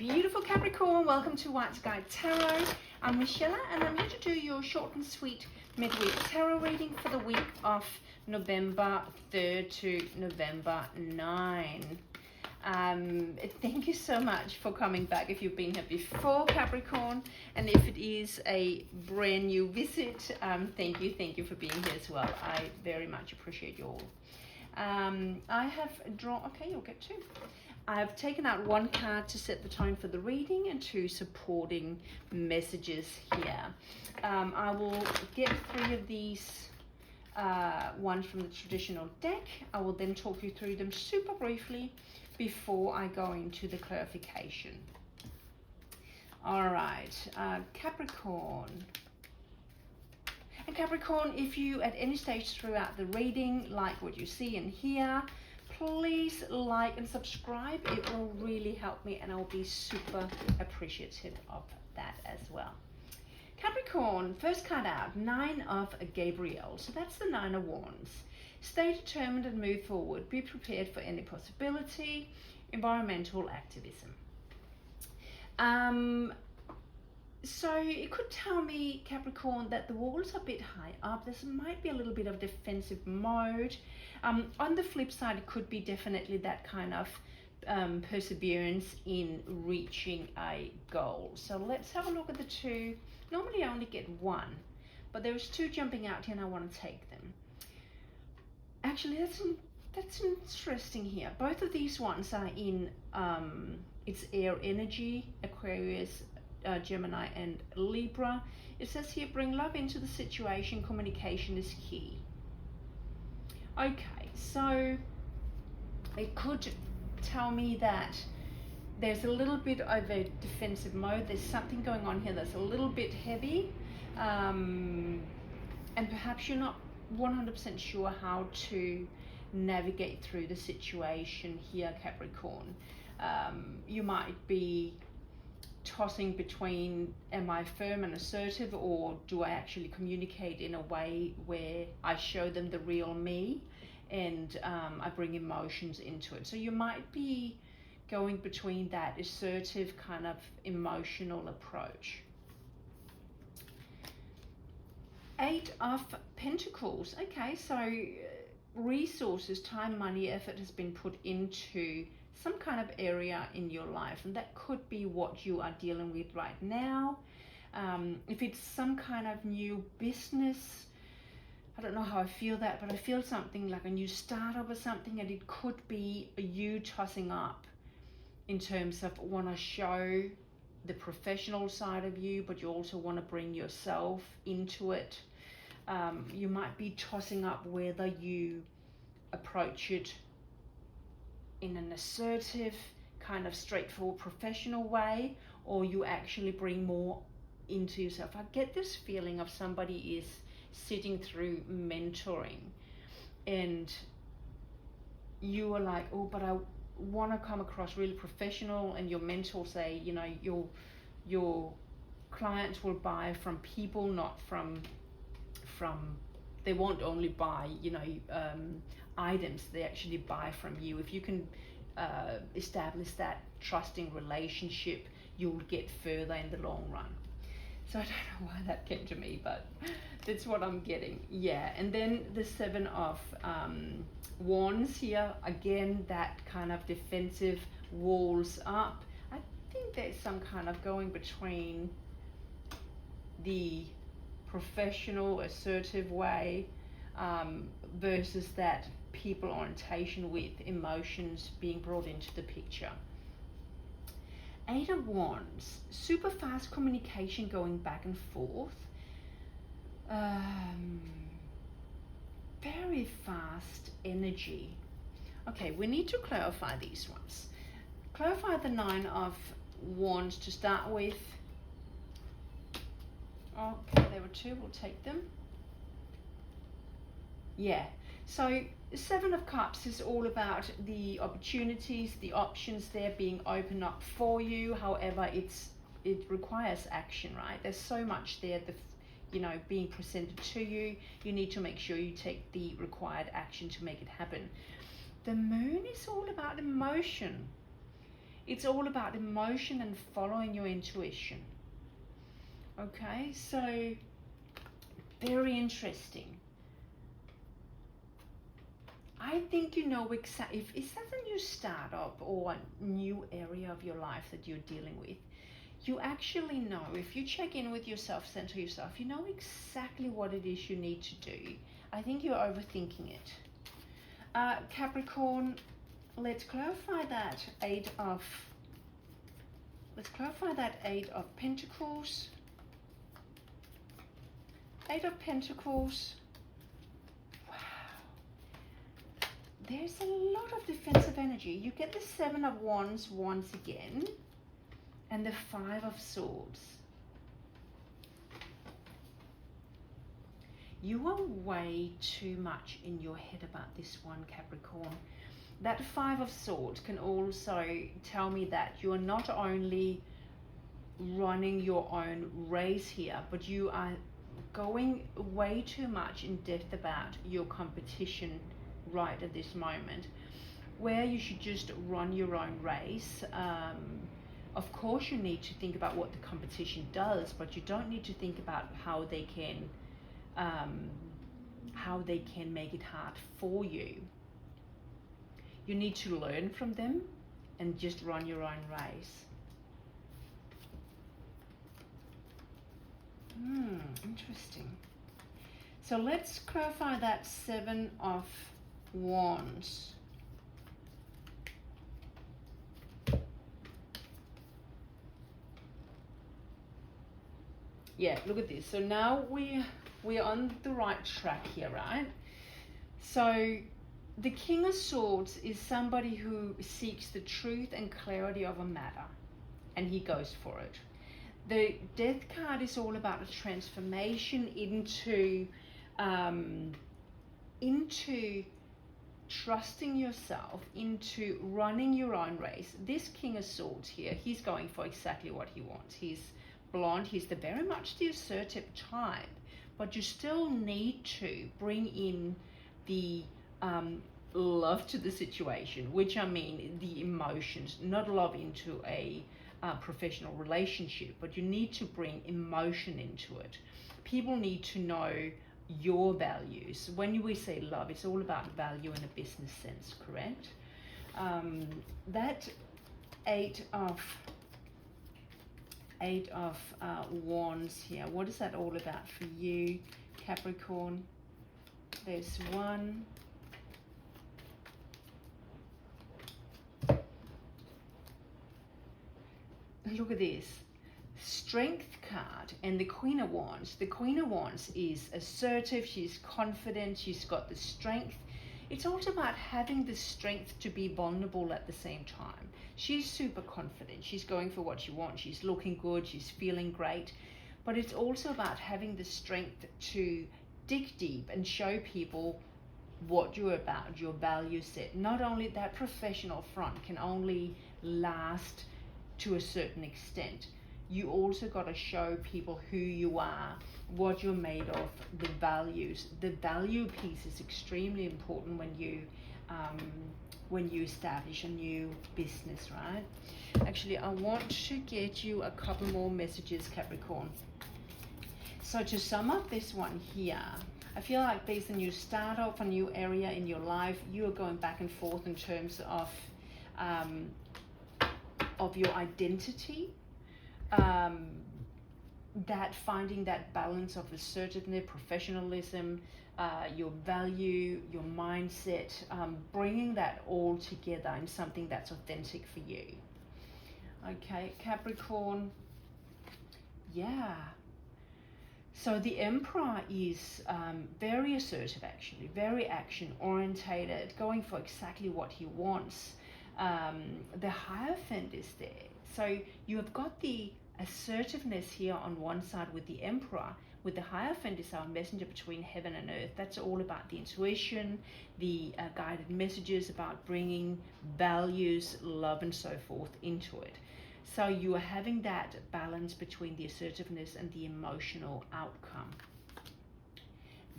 Beautiful Capricorn, welcome to White's Guide Tarot. I'm Michelle and I'm here to do your short and sweet midweek tarot reading for the week of November 3rd to November 9. Thank you so much for coming back if you've been here before, Capricorn, and if it is a brand new visit, thank you for being here as well. I very much appreciate you all. I have drawn, okay, you'll get two. I've taken out one card to set the tone for the reading and two supporting messages here. I will get three of these ones from the traditional deck. I will then talk you through them super briefly before I go into the clarification. All right, Capricorn. And Capricorn, if you at any stage throughout the reading like what you see and hear, please like and subscribe. It will really help me and I'll be super appreciative of that as well. Capricorn, first card out, Nine of Gabriel. So that's the Nine of Wands. Stay determined and move forward. Be prepared for any possibility. Environmental activism. So it could tell me, Capricorn, that the walls are a bit high up. This might be a little bit of defensive mode. On the flip side, it could be definitely that kind of perseverance in reaching a goal. So let's have a look at the two. Normally I only get one, but there's two jumping out here and I want to take them. Actually, that's interesting here. Both of these ones are in it's air energy, Aquarius, Gemini and Libra. It says here, bring love into the situation. Communication is key. Okay, so it could tell me that there's a little bit of a defensive mode. There's something going on here that's a little bit heavy, and perhaps you're not 100% sure how to navigate through the situation here, Capricorn. You might be tossing between, am I firm and assertive, or do I actually communicate in a way where I show them the real me and I bring emotions into it. So you might be going between that assertive kind of emotional approach. Eight of Pentacles. Okay, so resources, time, money, effort has been put into some kind of area in your life, and that could be what you are dealing with right now. If it's some kind of new business, I don't know how I feel that, but I feel something like a new startup or something, and it could be you tossing up in terms of want to show the professional side of you, but you also want to bring yourself into it. You might be tossing up whether you approach it in an assertive, kind of straightforward professional way, or you actually bring more into yourself. I get this feeling of somebody is sitting through mentoring and you are like, oh, but I want to come across really professional, and your mentor say, you know, your clients will buy from people, not from they won't only buy, you know, items, they actually buy from you. If you can establish that trusting relationship, you'll get further in the long run. So I don't know why that came to me, but that's what I'm getting. Yeah, and then the Seven of Wands here, again, that kind of defensive walls up. I think there's some kind of going between the professional, assertive way versus that people orientation with emotions being brought into the picture. Eight of Wands, super fast communication going back and forth. Very fast energy. Okay, we need to clarify these ones. Clarify the Nine of Wands to start with. Okay, there were two, we'll take them. Yeah, so Seven of Cups is all about the opportunities, the options there being open up for you. However, it requires action, right? There's so much there, being presented to you. You need to make sure you take the required action to make it happen. The Moon is all about emotion. It's all about emotion and following your intuition. Okay, so very interesting. I think you know exactly, if it's a new startup or a new area of your life that you're dealing with, you actually know, if you check in with yourself, center yourself, you know exactly what it is you need to do. I think you're overthinking it. Capricorn, let's clarify that Eight of Pentacles. Eight of Pentacles. Wow. There's a lot of defensive energy. You get the Seven of Wands once again, and the Five of Swords. You are way too much in your head about this one, Capricorn. That Five of Swords can also tell me that you're not only running your own race here, but you are going way too much in depth about your competition right at this moment, where you should just run your own race. Of course you need to think about what the competition does, but you don't need to think about how they can make it hard for you. You need to learn from them and just run your own race. Interesting. So let's clarify that Seven of Wands. Yeah, look at this. So now we're on the right track here, right? So the King of Swords is somebody who seeks the truth and clarity of a matter, and he goes for it. The Death card is all about a transformation into trusting yourself, into running your own race. This King of Swords here, he's going for exactly what he wants. He's blonde, he's very much the assertive type, but you still need to bring in the love to the situation, which I mean the emotions, not love into a professional relationship, but you need to bring emotion into it. People need to know your values. When we say love, it's all about value in a business sense, correct? That Eight of Wands here, what is that all about for you, Capricorn? There's one. Look at this. Strength card and the Queen of Wands. The Queen of Wands is assertive, she's confident, she's got the strength. It's also about having the strength to be vulnerable at the same time. She's super confident, she's going for what she wants, she's looking good, she's feeling great. But it's also about having the strength to dig deep and show people what you're about, your value set. Not only that, professional front can only last to a certain extent. You also got to show people who you are, what you're made of, the values. The value piece is extremely important when you establish a new business, right? Actually, I want to get you a couple more messages, Capricorn. So to sum up this one here, I feel like there's a new startup, a new area in your life. You are going back and forth in terms of your identity, that finding that balance of assertiveness, professionalism, your value, your mindset, bringing that all together in something that's authentic for you. Okay, Capricorn. Yeah. So the Emperor is very assertive, actually, very action orientated, going for exactly what he wants. The Hierophant is there. So you have got the assertiveness here on one side with the Emperor. With the Hierophant is our messenger between heaven and earth. That's all about the intuition, the guided messages, about bringing values, love, and so forth into it. So you are having that balance between the assertiveness and the emotional outcome.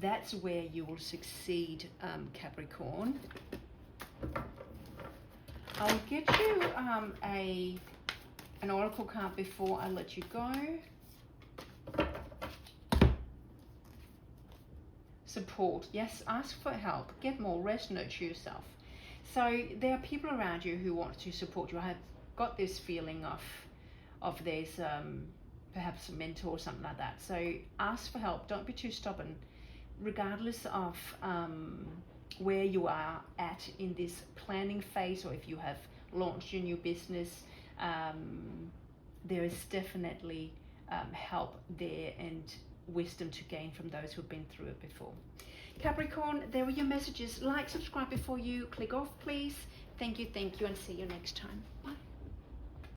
That's where you will succeed, Capricorn. I'll get you an oracle card before I let you go. Support. Yes, ask for help. Get more rest, nurture yourself. So there are people around you who want to support you. I have got this feeling of there's perhaps a mentor or something like that. So ask for help. Don't be too stubborn. Regardless of where you are at in this planning phase, or if you have launched your new business, there is definitely help there and wisdom to gain from those who've been through it before. Capricorn, there were your messages. Like, subscribe before you click off, please. Thank you, and see you next time. Bye.